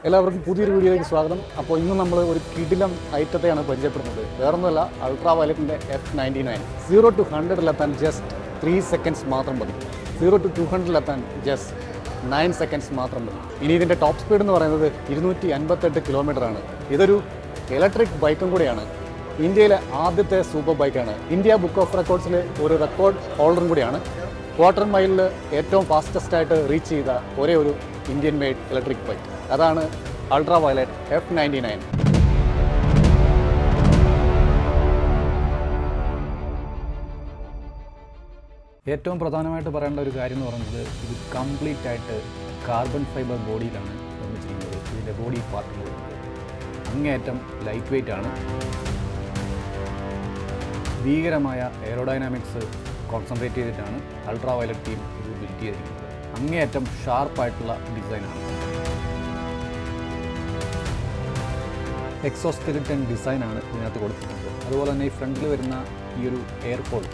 എല്ലാവർക്കും പുതിയൊരു വീഡിയോയിലേക്ക് സ്വാഗതം. അപ്പോൾ ഇന്ന് നമ്മൾ ഒരു കിടിലം ഐറ്റത്തെയാണ് പരിചയപ്പെടുന്നത്. വേറൊന്നുമല്ല, അൾട്രാ വയലറ്റിൻ്റെ F99. 0 to 100 ജസ്റ്റ് 3 സെക്കൻഡ്സ് മാത്രം മതി. 0 to 200 ജസ്റ്റ് 9 സെക്കൻഡ്സ് മാത്രം മതി. ഇനി ഇതിൻ്റെ ടോപ്പ് സ്പീഡ് എന്ന് പറയുന്നത് 258 കിലോമീറ്ററാണ്. ഇതൊരു ഇലക്ട്രിക് ബൈക്കും കൂടിയാണ്. ഇന്ത്യയിലെ ആദ്യത്തെ സൂപ്പർ ബൈക്കാണ്. ഇന്ത്യ ബുക്ക് ഓഫ് റെക്കോർഡ്സിലെ ഒരു റെക്കോർഡ് ഹോൾഡറും കൂടിയാണ്. ക്വാർട്ടർ മൈലിൽ ഏറ്റവും ഫാസ്റ്റസ്റ്റായിട്ട് റീച്ച് ചെയ്ത ഒരേ ഒരു ഇന്ത്യൻ മെയ്ഡ് ഇലക്ട്രിക് ബൈക്ക്. അതാണ് അൾട്രാ വയലറ്റ് F99. ഏറ്റവും പ്രധാനമായിട്ട് പറയേണ്ട ഒരു കാര്യം എന്ന് പറയുന്നത്, ഇത് കംപ്ലീറ്റ് ആയിട്ട് കാർബൺ ഫൈബർ ബോഡിയിലാണ് നിർമ്മിച്ചിരിക്കുന്നത്. ഇതിൻ്റെ ബോഡി പാർട്ടുകൾ അങ്ങേയറ്റം ലൈറ്റ് വെയ്റ്റ് ആണ്. ഭീകരമായ എയറോഡൈനാമിക്സ് കോൺസെൻട്രേറ്റ് ചെയ്തിട്ടാണ് അൾട്രാ വയലറ്റ് ടീം ഇത് ബിൽഡ് ചെയ്തിരിക്കുന്നത്. അങ്ങേയറ്റം ഷാർപ്പായിട്ടുള്ള ഡിസൈനാണ്. എക്സോസ്കെലിറ്റൻ ഡിസൈനാണ് ഇതിനകത്ത് കൊടുത്തിരിക്കുന്നത്. അതുപോലെ തന്നെ ഈ ഫ്രണ്ടിൽ വരുന്ന ഈ ഒരു എയർ ഹോൾ,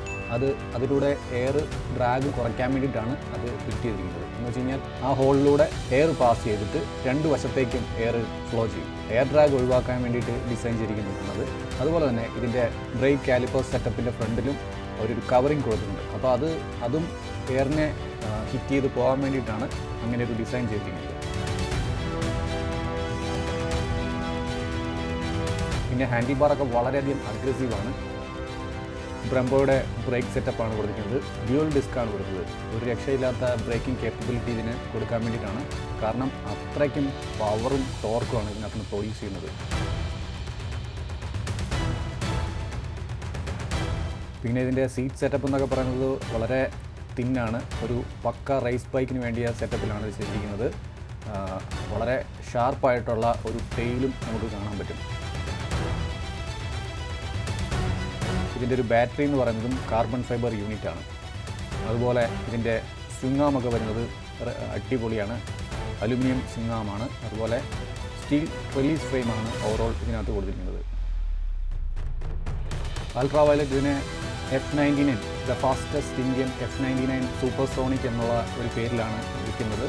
അതിലൂടെ എയർ ഡ്രാഗ് കുറയ്ക്കാൻ വേണ്ടിയിട്ടാണ് അത് ഫിറ്റ് ചെയ്തിരിക്കുന്നത്. എന്ന് വെച്ച് കഴിഞ്ഞാൽ ആ ഹോളിലൂടെ എയർ പാസ് ചെയ്തിട്ട് രണ്ട് വശത്തേക്കും എയർ ഫ്ലോ ചെയ്യും. എയർ ഡ്രാഗ് ഒഴിവാക്കാൻ വേണ്ടിയിട്ട് ഡിസൈൻ ചെയ്തിരിക്കുന്നതാണത്. അതുപോലെ തന്നെ ഇതിൻ്റെ ബ്രേക്ക് കാലിപ്പേഴ്സ് സെറ്റപ്പിൻ്റെ ഫ്രണ്ടിലും ഒരു കവറിങ് കൊടുത്തിട്ടുണ്ട്. അപ്പോൾ അതും എയറിനെ ഹിറ്റ് ചെയ്ത് പോകാൻ വേണ്ടിയിട്ടാണ് അങ്ങനെ ഒരു ഡിസൈൻ ചെയ്തിരിക്കുന്നത്. പിന്നെ ഹാൻഡിൽ ബാറൊക്കെ വളരെയധികം അഗ്രസീവാണ്. ബ്രംബോയുടെ ബ്രേക്ക് സെറ്റപ്പാണ് കൊടുത്തിരിക്കുന്നത്. ഡ്യുവൽ ഡിസ്ക്കാണ് കൊടുത്തത്. ഒരു രക്ഷയില്ലാത്ത ബ്രേക്കിംഗ് കേപ്പബിലിറ്റി ഇതിന് കൊടുക്കാൻ വേണ്ടിയിട്ടാണ്. കാരണം അത്രയ്ക്കും പവറും ടോർക്കുമാണ് ഇതിനകത്ത് പ്രൊഡ്യൂസ് ചെയ്യുന്നത്. പിന്നെ ഇതിൻ്റെ സീറ്റ് സെറ്റപ്പ് എന്നൊക്കെ പറയുന്നത് വളരെ തിന്നാണ്. ഒരു പക്ക റേസ് ബൈക്കിന് വേണ്ടിയ സെറ്റപ്പിലാണ് ഇത് ചെയ്തിരിക്കുന്നത്. വളരെ ഷാർപ്പായിട്ടുള്ള ഒരു ടെയിലും നമുക്ക് കാണാൻ പറ്റും. ഇതിൻ്റെ ഒരു ബാറ്ററി എന്ന് പറയുന്നതും കാർബൺ ഫൈബർ യൂണിറ്റാണ്. അതുപോലെ ഇതിൻ്റെ സ്വിങ്ങാമൊക്കെ വരുന്നത് അടിപൊളിയാണ്. അലുമിനിയം സ്വിങ്ങാമാണ്. അതുപോലെ സ്റ്റീൽ റിലീസ് ഫ്രെയിമാണ് ഓവറോൾ ഇതിനകത്ത് കൊടുത്തിരിക്കുന്നത്. അൾട്രാ വയലറ്റ് ഇതിനെ F99 the fastest Indian F99 super sonic എന്നുള്ള ഒരു പേരിലാണ് വിളിക്കുന്നത്.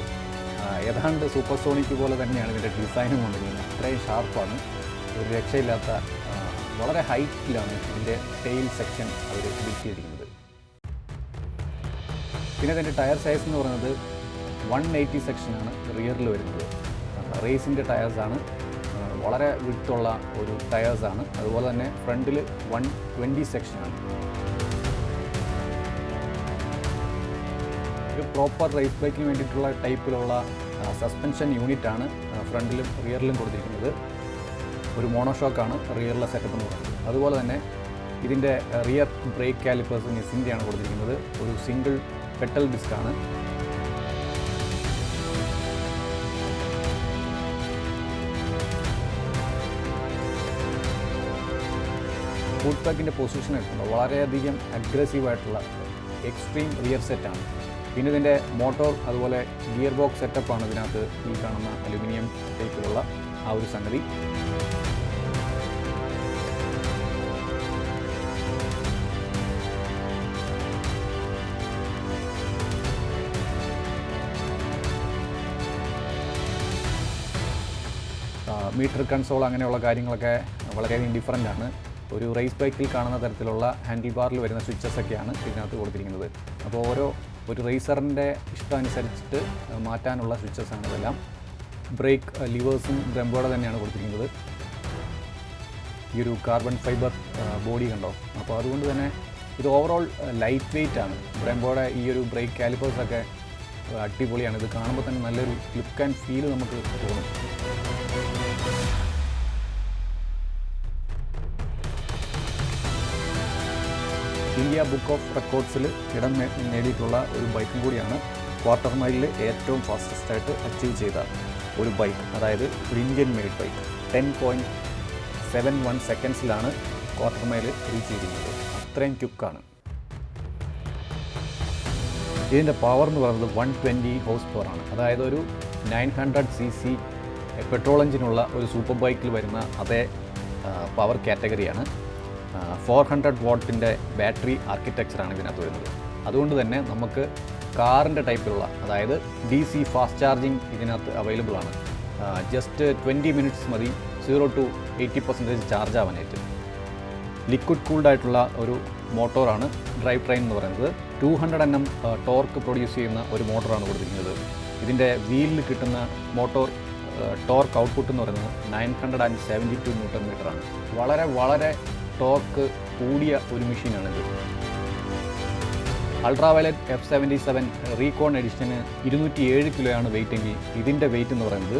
ഏതാണ്ട് സൂപ്പർ സോണിക് പോലെ തന്നെയാണ് ഇതിൻ്റെ ഡിസൈനും കൊണ്ടിരിക്കുന്നത്. അത്രയും ഷാർപ്പാണ്. ഒരു രക്ഷയില്ലാത്ത വളരെ ഹൈറ്റിലാണ് ഇതിൻ്റെ ടെയിൽ സെക്ഷൻ അവർ ബിൽഡ് ചെയ്തിരിക്കുന്നത്. പിന്നെ ഇതിൻ്റെ ടയർ സൈസ് എന്ന് പറയുന്നത് 180 സെക്ഷനാണ് റിയറിൽ വരുന്നത്. റേസിൻ്റെ ടയേഴ്സാണ്. വളരെ വിട്ടുള്ള ഒരു ടയേഴ്സാണ്. അതുപോലെ തന്നെ ഫ്രണ്ടിൽ 120 സെക്ഷനാണ്. ഒരു പ്രോപ്പർ റേസ് ബൈക്കിന് വേണ്ടിയിട്ടുള്ള ടൈപ്പിലുള്ള സസ്പെൻഷൻ യൂണിറ്റാണ് ഫ്രണ്ടിലും റിയറിലും കൊടുത്തിരിക്കുന്നത്. ഒരു മോണോഷോക്കാണ് റിയറിലെ സെറ്റപ്പ് എന്ന് പറയുന്നത്. അതുപോലെ തന്നെ ഇതിൻ്റെ റിയർ ബ്രേക്ക് കാലിപ്പേഴ്സ് നിസിൻ്റെയാണ് കൊടുത്തിരിക്കുന്നത്. ഒരു സിംഗിൾ പെട്ടൽ ഡിസ്ക്കാണ്. ഫുഡ് പാക്കിൻ്റെ പൊസിഷൻ എടുക്കുമ്പോൾ വളരെയധികം അഗ്രസീവായിട്ടുള്ള എക്സ്ട്രീം റിയർ സെറ്റാണ്. പിന്നെ ഇതിൻ്റെ മോട്ടോർ അതുപോലെ ഗിയർ ബോക്സ് സെറ്റപ്പാണ് ഇതിനകത്ത് ഈ കാണുന്ന അലുമിനിയം ടൈപ്പിലുള്ള ആ ഒരു സംഗതി. മീറ്റർ കൺസോൾ അങ്ങനെയുള്ള കാര്യങ്ങളൊക്കെ വളരെയധികം ഡിഫറൻ്റ് ആണ്. ഒരു റേസ് ബൈക്കിൽ കാണുന്ന തരത്തിലുള്ള ഹാൻഡിൽ ബാറിൽ വരുന്ന സ്വിച്ചസൊക്കെയാണ് ഇതിനകത്ത് കൊടുത്തിരിക്കുന്നത്. അപ്പോൾ ഒരു റേസറിൻ്റെ ഇഷ്ടമനുസരിച്ചിട്ട് മാറ്റാനുള്ള സ്വിച്ചസാണ് ഇതെല്ലാം. ബ്രേക്ക് ലിവേഴ്സും ബ്രംബോയുടെ തന്നെയാണ് കൊടുത്തിരിക്കുന്നത്. ഈ ഒരു കാർബൺ ഫൈബർ ബോഡി കണ്ടോ. അപ്പോൾ അതുകൊണ്ട് തന്നെ ഇത് ഓവറോൾ ലൈറ്റ് വെയ്റ്റ് ആണ്. ബ്രംബോയുടെ ഈ ഒരു ബ്രേക്ക് കാലിപ്പേഴ്സൊക്കെ അടിപൊളിയാണ്. ഇത് കാണുമ്പോൾ തന്നെ നല്ലൊരു ലുക്ക് ആൻഡ് ഫീൽ നമുക്ക് തോന്നും. ഇന്ത്യ ബുക്ക് ഓഫ് റെക്കോർഡ്സിൽ ഇടം നേടിയിട്ടുള്ള ഒരു ബൈക്കും കൂടിയാണ്. ക്വാർട്ടർ മൈലിൽ ഏറ്റവും ഫാസ്റ്റസ്റ്റായിട്ട് അച്ചീവ് ചെയ്ത ഒരു ബൈക്ക്, അതായത് ഒരു ഇന്ത്യൻ മെയ്ഡ് ബൈക്ക്. 10.71 സെക്കൻഡ്സിലാണ് ക്വാർട്ടർ മൈൽ റീച്ച് ചെയ്തിരിക്കുന്നത്. അത്രയും ക്വിക്കാണ്. ഇതിൻ്റെ പവർ എന്ന് പറയുന്നത് 120 ഹോഴ്സ് പവർ ആണ്. അതായത് ഒരു 900 cc പെട്രോൾ എഞ്ചിനുള്ള ഒരു സൂപ്പർ ബൈക്കിൽ വരുന്ന അതേ പവർ കാറ്റഗറിയാണ്. 400 വാട്ടിൻ്റെ ബാറ്ററി ആർക്കിടെക്ചറാണ് ഇതിനകത്ത് വരുന്നത്. അതുകൊണ്ട് തന്നെ നമുക്ക് കാറിൻ്റെ ടൈപ്പിലുള്ള, അതായത് DC ഫാസ്റ്റ് ചാർജിങ് ഇതിനകത്ത് അവൈലബിൾ ആണ്. ജസ്റ്റ് 20 മിനിറ്റ്സ് മതി 0 to 80% ചാർജ് ആവാനായിട്ട്. ലിക്വിഡ് കൂൾഡ് ആയിട്ടുള്ള ഒരു മോട്ടോറാണ് ഡ്രൈവ് ട്രെയിൻ എന്ന് പറയുന്നത്. 200 Nm ടോർക്ക് പ്രൊഡ്യൂസ് ചെയ്യുന്ന ഒരു മോട്ടോറാണ് കൊടുത്തിരിക്കുന്നത്. ഇതിൻ്റെ വീലിൽ കിട്ടുന്ന മോട്ടോർ ടോർക്ക് ഔട്ട്പുട്ട് എന്ന് പറയുന്നത് 972 Nm ആണ്. വളരെ ടോർക്ക് കൂടിയ ഒരു മെഷീനാണിത്. അൾട്രാവയലറ്റ് F77 റീകോൺ എഡിഷന് 207 കിലോയാണ് വെയിറ്റ് എങ്കിൽ ഇതിൻ്റെ വെയിറ്റ് എന്ന് പറയുന്നത്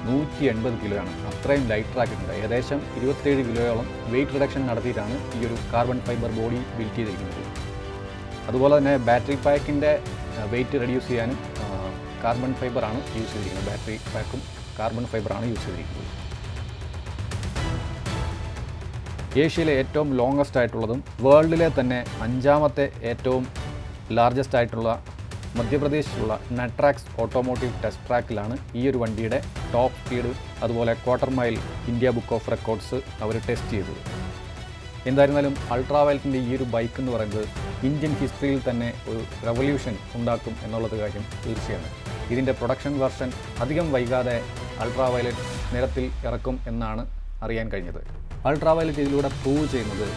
180 കിലോയാണ്. അത്രയും ലൈറ്റർ ആക്കിയിട്ടുണ്ട്. ഏകദേശം 27 കിലോയോളം വെയിറ്റ് റിഡക്ഷൻ നടത്തിയിട്ടാണ് ഈ ഒരു കാർബൺ ഫൈബർ ബോഡി ബിൽഡ് ചെയ്തിരിക്കുന്നത്. അതുപോലെ തന്നെ ബാറ്ററി പാക്കിൻ്റെ വെയിറ്റ് റെഡ്യൂസ് ചെയ്യാനും കാർബൺ ഫൈബറാണ് യൂസ് ചെയ്തിരിക്കുന്നത്. ബാറ്ററി പാക്കും കാർബൺ ഫൈബറാണ് യൂസ് ചെയ്തിരിക്കുന്നത്. ഏഷ്യയിലെ ഏറ്റവും ലോങ്ങസ്റ്റ് ആയിട്ടുള്ളതും വേൾഡിലെ തന്നെ 5ാമത്തെ ഏറ്റവും ലാർജസ്റ്റ് ആയിട്ടുള്ള മധ്യപ്രദേശിലുള്ള നട്രാക്സ് ഓട്ടോമോട്ടീവ് ടെസ്റ്റ് ട്രാക്കിലാണ് ഈ ഒരു വണ്ടിയുടെ ടോപ്പ് സ്പീഡ് അതുപോലെ quarter mile India book of records അവർ ടെസ്റ്റ് ചെയ്തത്. എന്തായിരുന്നാലും അൾട്രാവയലറ്റിൻ്റെ ഈ ഒരു ബൈക്ക് എന്ന് പറയുന്നത് ഇന്ത്യൻ ഹിസ്റ്ററിയിൽ തന്നെ ഒരു റെവല്യൂഷൻ ഉണ്ടാക്കും എന്നുള്ളത് കാര്യം തീർച്ചയാണ്. ഇതിൻ്റെ പ്രൊഡക്ഷൻ വെർഷൻ അധികം വൈകാതെ അൾട്രാവയലറ്റ് നിരത്തിൽ ഇറക്കും എന്നാണ് അറിയാൻ കഴിഞ്ഞത്. അൾട്രാവയലറ്റ് ഇതിലൂടെ പ്രൂവ് ചെയ്യുന്നത്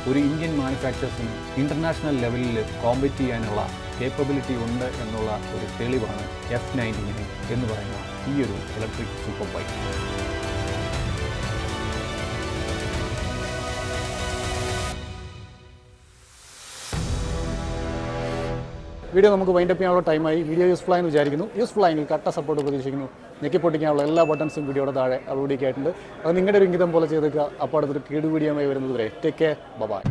ഒരു ഇന്ത്യൻ മാനുഫാക്ചേഴ്സിന് ഇൻ്റർനാഷണൽ ലെവലിൽ കോമ്പറ്റ് ചെയ്യാനുള്ള കേപ്പബിലിറ്റി ഉണ്ട് എന്നുള്ള ഒരു തെളിവാണ് F99 എന്ന് പറയുന്ന ഈ ഒരു ഇലക്ട്രിക് സൂപ്പർ ബൈക്ക്. വീഡിയോ നമുക്ക് വൈൻഡപ്പ് ചെയ്യാനുള്ള ടൈമായി. വീഡിയോ യൂസ്ഫുൾ ആയെന്ന് വിചാരിക്കുന്നു. യൂസ്ഫുൾ ആയെങ്കിൽ കട്ട സപ്പോർട്ട് പ്രതീക്ഷിക്കുന്നു. ഞെക്കിപ്പൊട്ടിക്കാനുള്ള എല്ലാ ബട്ടൺസും വീഡിയോയുടെ താഴെ അപ്ലോഡ് ആയിട്ടുണ്ട്. അത് നിങ്ങളുടെ ഒരു ഇംഗിതം പോലെ ചെയ്തേക്കുക. അപ്പോൾ അടുത്തൊരു കീട് വീഡിയോയുമായി വരുന്നത് വരെ ടേക്ക് കെയർ. ബൈ.